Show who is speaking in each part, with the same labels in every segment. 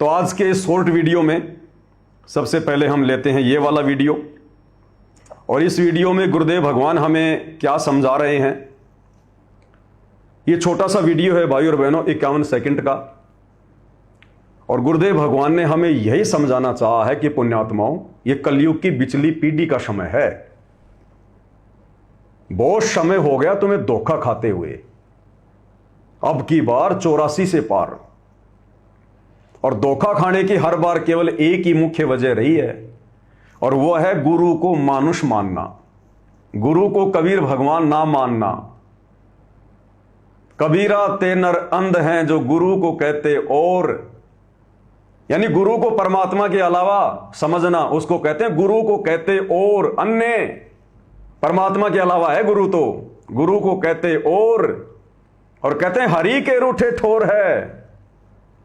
Speaker 1: तो आज के शॉर्ट वीडियो में सबसे पहले हम लेते हैं ये वाला वीडियो, और इस वीडियो में गुरुदेव भगवान हमें क्या समझा रहे हैं। ये छोटा सा वीडियो है भाई और बहनों, 51 सेकंड का, और गुरुदेव भगवान ने हमें यही समझाना चाहा है कि पुण्यात्माओं, ये कलयुग की बिचली पीढ़ी का समय है। बहुत समय हो गया तुम्हें धोखा खाते हुए, अब की बार 84 से पार। और धोखा खाने की हर बार केवल एक ही मुख्य वजह रही है, और वह है गुरु को मानुष मानना, गुरु को कबीर भगवान ना मानना। कबीरा ते नर अंध हैं जो गुरु को कहते, और यानी गुरु को परमात्मा के अलावा समझना, उसको कहते हैं गुरु को कहते और अन्य। परमात्मा के अलावा है गुरु, तो गुरु को कहते और कहते हैं हरि के रूठे ठोर है,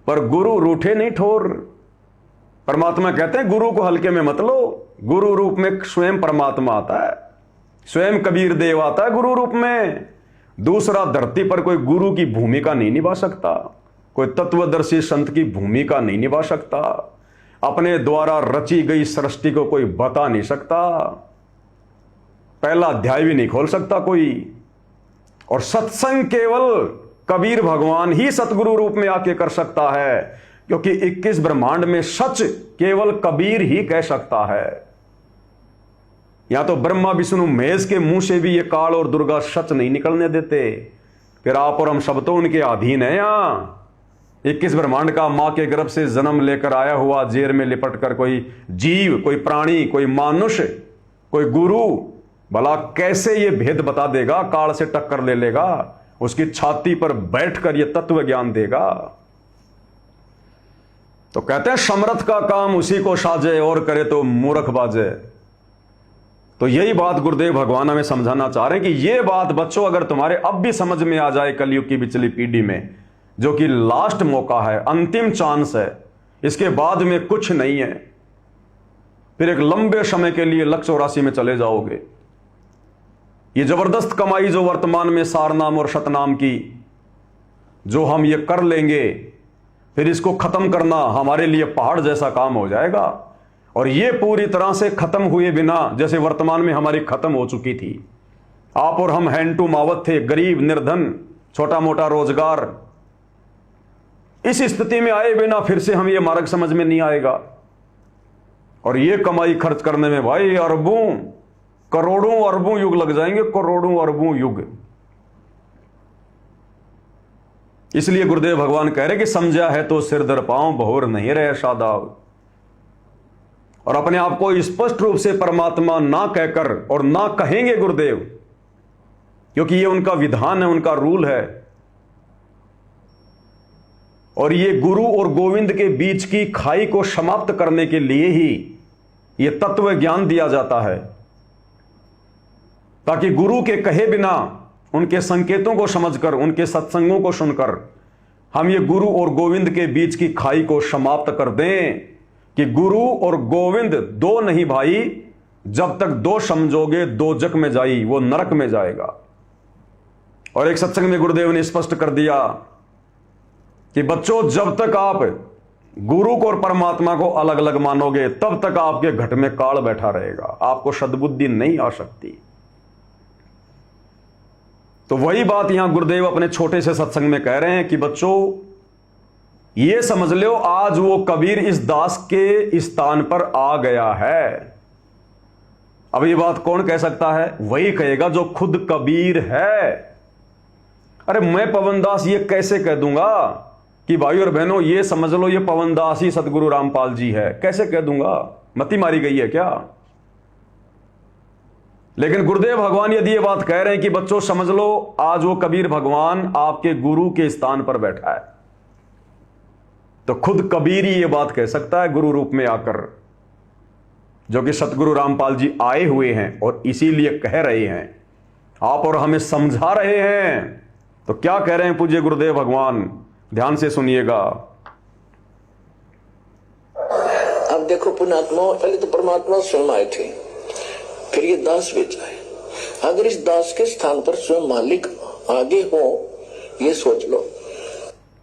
Speaker 1: पर गुरु रूठे नहीं ठोर। परमात्मा कहते हैं गुरु को हल्के में मत लो, गुरु रूप में स्वयं परमात्मा आता है, स्वयं कबीर देव आता है गुरु रूप में। दूसरा धरती पर कोई गुरु की भूमिका नहीं निभा सकता, कोई तत्वदर्शी संत की भूमिका नहीं निभा सकता, अपने द्वारा रची गई सृष्टि को कोई बता नहीं सकता, पहला अध्याय भी नहीं खोल सकता कोई। और सत्संग केवल कबीर भगवान ही सतगुरु रूप में आके कर सकता है, क्योंकि 21 ब्रह्मांड में सच केवल कबीर ही कह सकता है। या तो ब्रह्मा विष्णु महेश के मुंह से भी ये काल और दुर्गा सच नहीं निकलने देते, फिर आप और हम सब तो उनके अधीन है। यहां 21 ब्रह्मांड का मां के गर्भ से जन्म लेकर आया हुआ, जेर में लिपट कर कोई जीव, कोई प्राणी, कोई मानुष, कोई गुरु, भला कैसे ये भेद बता देगा, काल से टक्कर ले लेगा, उसकी छाती पर बैठकर ये तत्व ज्ञान देगा। तो कहते हैं समर्थ का काम उसी को साजे, और करे तो मूर्ख बाजे। तो यही बात गुरुदेव भगवान हमें समझाना चाह रहे हैं कि ये बात बच्चों अगर तुम्हारे अब भी समझ में आ जाए, कलयुग की बिचली पीढ़ी में, जो कि लास्ट मौका है, अंतिम चांस है, इसके बाद में कुछ नहीं है, फिर एक लंबे समय के लिए लक्ष्य 84 में चले जाओगे। ये जबरदस्त कमाई जो वर्तमान में सारनाम और शतनाम की जो हम ये कर लेंगे, फिर इसको खत्म करना हमारे लिए पहाड़ जैसा काम हो जाएगा। और ये पूरी तरह से खत्म हुए बिना, जैसे वर्तमान में हमारी खत्म हो चुकी थी। आप और हम हैंड टू मावत थे, गरीब, निर्धन, छोटा मोटा रोजगार। इस स्थिति में आए बिना फिर से हम ये मार्ग समझ में नहीं आएगा। और ये कमाई खर्च करने में भाई अरबों, करोड़ों अरबों युग लग जाएंगे, करोड़ों अरबों युग। इसलिए गुरुदेव भगवान कह रहे कि समझा है तो सिर दर पांव, बहुर नहीं रहे शादाब। और अपने आप को स्पष्ट रूप से परमात्मा ना कहकर और ना कहेंगे गुरुदेव, क्योंकि ये उनका विधान है, उनका रूल है। और ये गुरु और गोविंद के बीच की खाई को समाप्त करने के लिए ही ये तत्व ज्ञान दिया जाता है, ताकि गुरु के कहे बिना, उनके संकेतों को समझकर, उनके सत्संगों को सुनकर हम ये गुरु और गोविंद के बीच की खाई को समाप्त कर दें कि गुरु और गोविंद दो नहीं भाई, जब तक दो समझोगे दो जग में जाई, वो नरक में जाएगा। और एक सत्संग में गुरुदेव ने स्पष्ट कर दिया कि बच्चों, जब तक आप गुरु को और परमात्मा को अलग अलग मानोगे, तब तक आपके घट में काल बैठा रहेगा, आपको सद्बुद्धि नहीं आ सकती। तो वही बात यहां गुरुदेव अपने छोटे से सत्संग में कह रहे हैं कि बच्चों, ये समझ लो आज वो कबीर इस दास के स्थान पर आ गया है। अब ये बात कौन कह सकता है? वही कहेगा जो खुद कबीर है। अरे मैं पवन दास ये कैसे कह दूंगा कि भाई और बहनों ये समझ लो ये पवन दास ही सतगुरु रामपाल जी है? कैसे कह दूंगा? मती मारी गई है क्या? लेकिन गुरुदेव भगवान यदि ये बात कह रहे हैं कि बच्चों समझ लो आज वो कबीर भगवान आपके गुरु के स्थान पर बैठा है, तो खुद कबीर ही ये बात कह सकता है गुरु रूप में आकर, जो कि सतगुरु रामपाल जी आए हुए हैं और इसीलिए कह रहे हैं, आप और हमें समझा रहे हैं। तो क्या कह रहे हैं पूज्य गुरुदेव भगवान? ध्यान से सुनिएगा।
Speaker 2: अब देखो पुण्यात्मा, पहले तो परमात्मा स्वयं आए थे, फिर ये दास भेजा है। अगर इस दास के स्थान पर स्वयं मालिक आगे हो, ये सोच लो।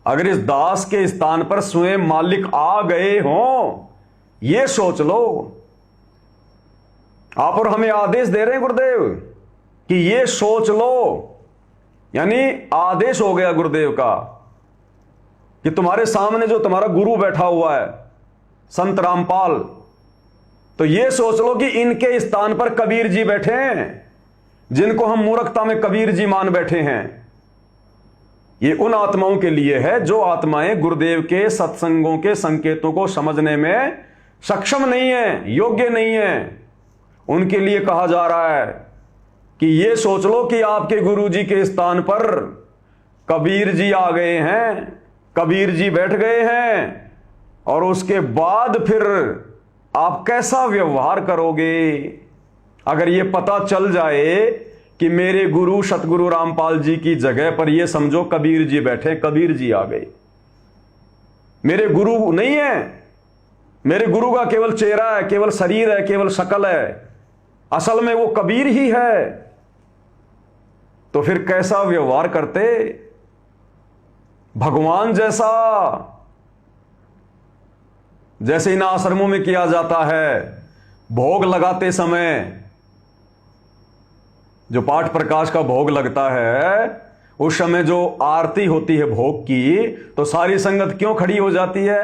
Speaker 1: अगर इस दास के स्थान पर स्वयं मालिक आ गए हों, यह सोच लो। आप और हमें आदेश दे रहे हैं गुरुदेव कि यह सोच लो, यानी आदेश हो गया गुरुदेव का कि तुम्हारे सामने जो तुम्हारा गुरु बैठा हुआ है संत रामपाल, तो यह सोच लो कि इनके स्थान पर कबीर जी बैठे हैं, जिनको हम मूर्खता में कबीर जी मान बैठे हैं। ये उन आत्माओं के लिए है जो आत्माएं गुरुदेव के सत्संगों के संकेतों को समझने में सक्षम नहीं है, योग्य नहीं है। उनके लिए कहा जा रहा है कि यह सोच लो कि आपके गुरु जी के स्थान पर कबीर जी आ गए हैं, कबीर जी बैठ गए हैं, और उसके बाद फिर आप कैसा व्यवहार करोगे। अगर यह पता चल जाए कि मेरे गुरु सतगुरु रामपाल जी की जगह पर यह समझो कबीर जी बैठे, कबीर जी आ गए, मेरे गुरु नहीं है, मेरे गुरु का केवल चेहरा है, केवल शरीर है, केवल शक्ल है, असल में वो कबीर ही है, तो फिर कैसा व्यवहार करते। भगवान जैसा, जैसे इन आश्रमों में किया जाता है, भोग लगाते समय जो पाठ प्रकाश का भोग लगता है, उस समय जो आरती होती है भोग की, तो सारी संगत क्यों खड़ी हो जाती है?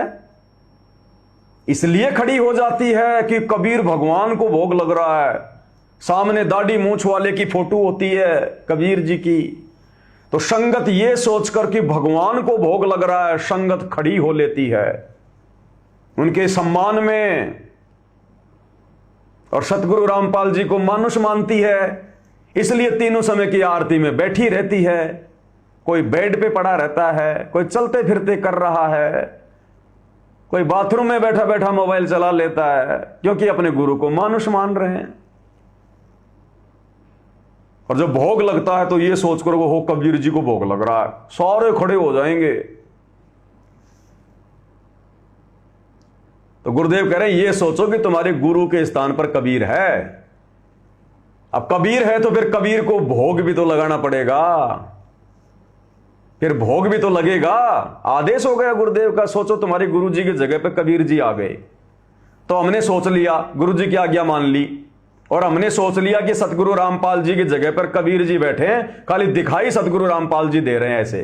Speaker 1: इसलिए खड़ी हो जाती है कि कबीर भगवान को भोग लग रहा है, सामने दाढ़ी मूंछ वाले की फोटो होती है कबीर जी की, तो संगत ये सोचकर कि भगवान को भोग लग रहा है, संगत खड़ी हो लेती है उनके सम्मान में, और सतगुरु रामपाल जी को मानुष मानती है, इसलिए तीनों समय की आरती में बैठी रहती है। कोई बेड पे पड़ा रहता है, कोई चलते फिरते कर रहा है, कोई बाथरूम में बैठा बैठा मोबाइल चला लेता है, क्योंकि अपने गुरु को मानुष मान रहे हैं। और जब भोग लगता है तो ये सोचकर वो हो कबीर जी को भोग लग रहा है, सारे खड़े हो जाएंगे। तो गुरुदेव कह रहे हैं ये सोचो कि तुम्हारे गुरु के स्थान पर कबीर है। अब कबीर है तो फिर कबीर को भोग भी तो लगाना पड़ेगा, फिर भोग भी तो लगेगा। आदेश हो गया गुरुदेव का, सोचो तुम्हारे गुरु जी की जगह पर कबीर जी आ गए, तो हमने सोच लिया, गुरु जी की आज्ञा मान ली, और हमने सोच लिया कि सतगुरु रामपाल जी की जगह पर कबीर जी बैठे हैं, खाली दिखाई सतगुरु रामपाल जी दे रहे हैं ऐसे।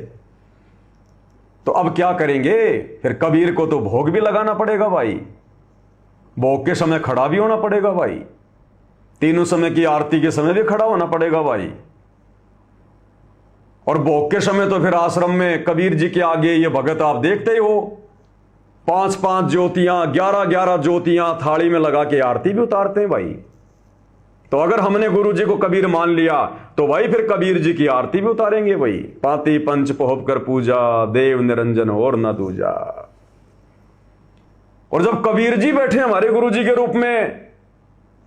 Speaker 1: तो अब क्या करेंगे? फिर कबीर को तो भोग भी लगाना पड़ेगा भाई, भोग के समय खड़ा भी होना पड़ेगा भाई, तीनों समय की आरती के समय भी खड़ा होना पड़ेगा भाई, और भोग के समय तो फिर आश्रम में कबीर जी के आगे ये भगत आप देखते ही हो, 5-5 ज्योतियां, 11-11 ज्योतियां थाली में लगा के आरती भी उतारते हैं भाई। तो अगर हमने गुरु जी को कबीर मान लिया तो भाई फिर कबीर जी की आरती भी उतारेंगे भाई। पाती पंच पोहब कर पूजा, देव निरंजन और न दूजा। और जब कबीर जी बैठे हमारे गुरु जी के रूप में,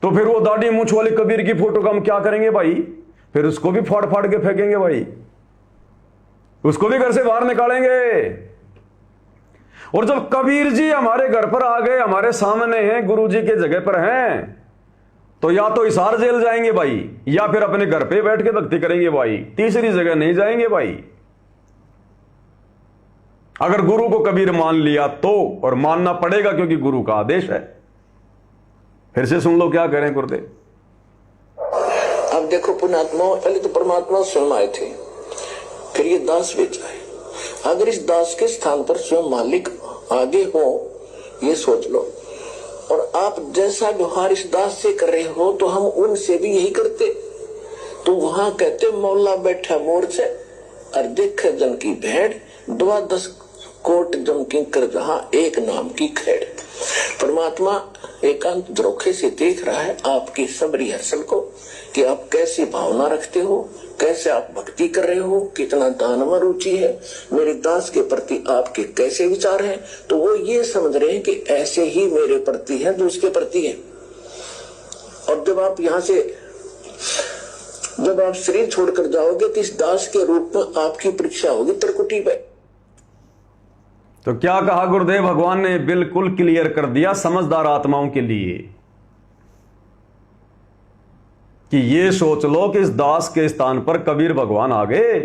Speaker 1: तो फिर वो दाढ़ी मूंछ वाले कबीर की फोटो का हम क्या करेंगे भाई? फिर उसको भी फाड़ फाड़ के फेंकेंगे भाई, उसको भी घर से बाहर निकालेंगे। और जब कबीर जी हमारे घर पर आ गए, हमारे सामने हैं, गुरु जी के जगह पर हैं, तो या तो हिसार जेल जाएंगे भाई, या फिर अपने घर पे बैठ के भक्ति करेंगे भाई, तीसरी जगह नहीं जाएंगे भाई। अगर गुरु को कबीर मान लिया तो, और मानना पड़ेगा क्योंकि गुरु का आदेश है। फिर से सुन लो क्या कह रहे हैं गुरुदेव।
Speaker 2: अब देखो पुण्यात्मा, पहले तो परमात्मा स्वयं आए थे, फिर ये दास बेच आए। अगर इस दास के स्थान पर स्वयं मालिक आगे हो, ये सोच लो, और आप जैसा व्यवहार इस दास से कर रहे हो तो हम उनसे भी यही करते। तो वहां कहते मौला बैठा मोर से, और देखे जन की भेड़, 10 कोट जम की कर जहां एक नाम की खेड़। परमात्मा एकांत द्रोखे से देख रहा है आपकी सब रिहर्सल को, कि आप कैसी भावना रखते हो, कैसे आप भक्ति कर रहे हो, कितना दान में रुचि है, मेरे दास के प्रति आपके कैसे विचार हैं। तो वो ये समझ रहे हैं कि ऐसे ही मेरे प्रति है जो उसके प्रति है। और जब आप यहाँ से, जब आप शरीर छोड़कर जाओगे तो इस दास के रूप में आपकी परीक्षा होगी त्रिकुटी पे।
Speaker 1: तो क्या कहा गुरुदेव भगवान ने? बिल्कुल क्लियर कर दिया समझदार आत्माओं के लिए कि ये सोच लो कि इस दास के स्थान पर कबीर भगवान आ गए,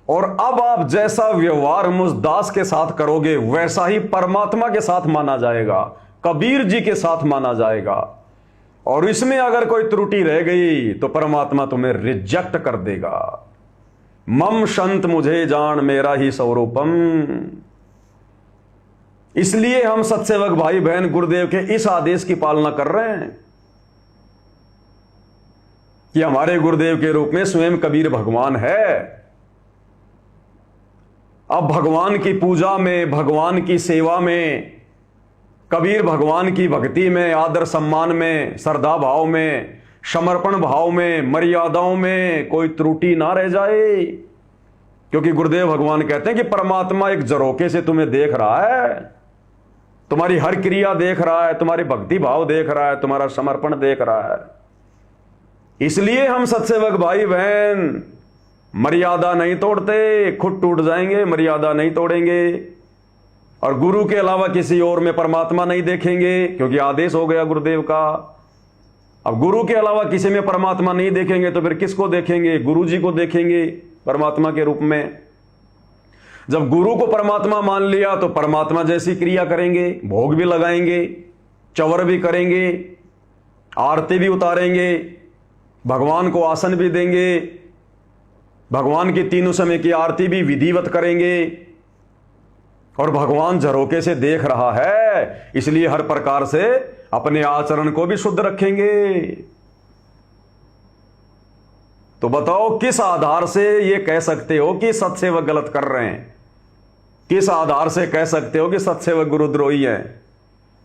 Speaker 1: और अब आप जैसा व्यवहार मुझ दास के साथ करोगे वैसा ही परमात्मा के साथ माना जाएगा, कबीर जी के साथ माना जाएगा। और इसमें अगर कोई त्रुटि रह गई तो परमात्मा तुम्हें रिजेक्ट कर देगा। मम संत मुझे जान मेरा ही स्वरूपम। इसलिए हम सत्सेवक भाई बहन गुरुदेव के इस आदेश की पालना कर रहे हैं कि हमारे गुरुदेव के रूप में स्वयं कबीर भगवान है। अब भगवान की पूजा में, भगवान की सेवा में, कबीर भगवान की भक्ति में, आदर सम्मान में, श्रद्धा भाव में, समर्पण भाव में, मर्यादाओं में कोई त्रुटि ना रह जाए। क्योंकि गुरुदेव भगवान कहते हैं कि परमात्मा एक झरोके से तुम्हें देख रहा है, तुम्हारी हर क्रिया देख रहा है, तुम्हारी भक्ति भाव देख रहा है, तुम्हारा समर्पण देख रहा है। इसलिए हम सत्सेवक भाई बहन मर्यादा नहीं तोड़ते, खुद टूट जाएंगे, मर्यादा नहीं तोड़ेंगे और गुरु के अलावा किसी और में परमात्मा नहीं देखेंगे, क्योंकि आदेश हो गया गुरुदेव का। अब गुरु के अलावा किसी में परमात्मा नहीं देखेंगे तो फिर किसको देखेंगे? गुरु जी को देखेंगे परमात्मा के रूप में। जब गुरु को परमात्मा मान लिया तो परमात्मा जैसी क्रिया करेंगे, भोग भी लगाएंगे, चवर भी करेंगे, आरती भी उतारेंगे, भगवान को आसन भी देंगे, भगवान की तीनों समय की आरती भी विधिवत करेंगे। और भगवान झरोके से देख रहा है, इसलिए हर प्रकार से अपने आचरण को भी शुद्ध रखेंगे। तो बताओ किस आधार से ये कह सकते हो कि सत्सेवक गलत कर रहे हैं? किस आधार से कह सकते हो कि सत्सेवक गुरुद्रोही हैं?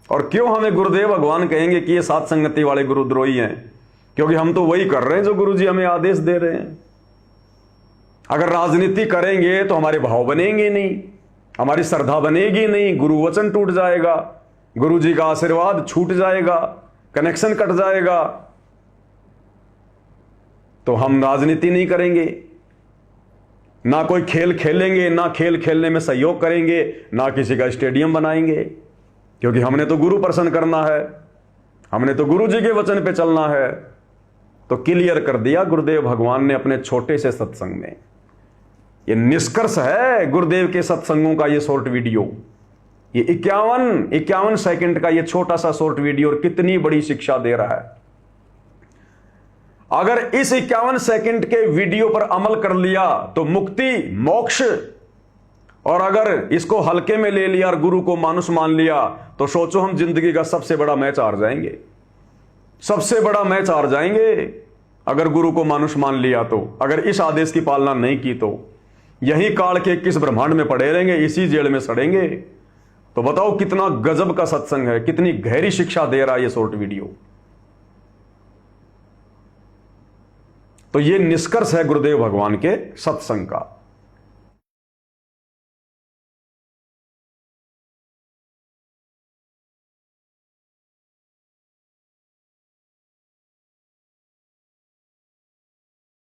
Speaker 1: और क्यों हमें गुरुदेव भगवान कहेंगे कि ये सात संगति वाले गुरुद्रोही हैं? क्योंकि हम तो वही कर रहे हैं जो गुरु जी हमें आदेश दे रहे हैं। अगर राजनीति करेंगे तो हमारे भाव बनेंगे नहीं, हमारी श्रद्धा बनेगी नहीं, गुरु वचन टूट जाएगा, गुरु जी का आशीर्वाद छूट जाएगा, कनेक्शन कट जाएगा। तो हम राजनीति नहीं करेंगे, ना कोई खेल खेलेंगे, ना खेल खेलने में सहयोग करेंगे, ना किसी का स्टेडियम बनाएंगे, क्योंकि हमने तो गुरु प्रसन्न करना है, हमने तो गुरु जी के वचन पे चलना है। तो क्लियर कर दिया गुरुदेव भगवान ने अपने छोटे से सत्संग में। ये निष्कर्ष है गुरुदेव के सत्संगों का ये शॉर्ट वीडियो। ये 51 सेकंड का ये छोटा सा शॉर्ट वीडियो और कितनी बड़ी शिक्षा दे रहा है। अगर इस 51 सेकंड के वीडियो पर अमल कर लिया तो मुक्ति, मोक्ष, और अगर इसको हल्के में ले लिया और गुरु को मानुष मान लिया तो सोचो हम जिंदगी का सबसे बड़ा मैच हार जाएंगे, सबसे बड़ा मैच हार जाएंगे। अगर गुरु को मानुष मान लिया तो, अगर इस आदेश की पालना नहीं की तो यही काल के किस ब्रह्मांड में पड़े रहेंगे, इसी जेल में सड़ेंगे। तो बताओ कितना गजब का सत्संग है, कितनी गहरी शिक्षा दे रहा है ये शॉर्ट वीडियो। तो ये निष्कर्ष है गुरुदेव भगवान के सत्संग का।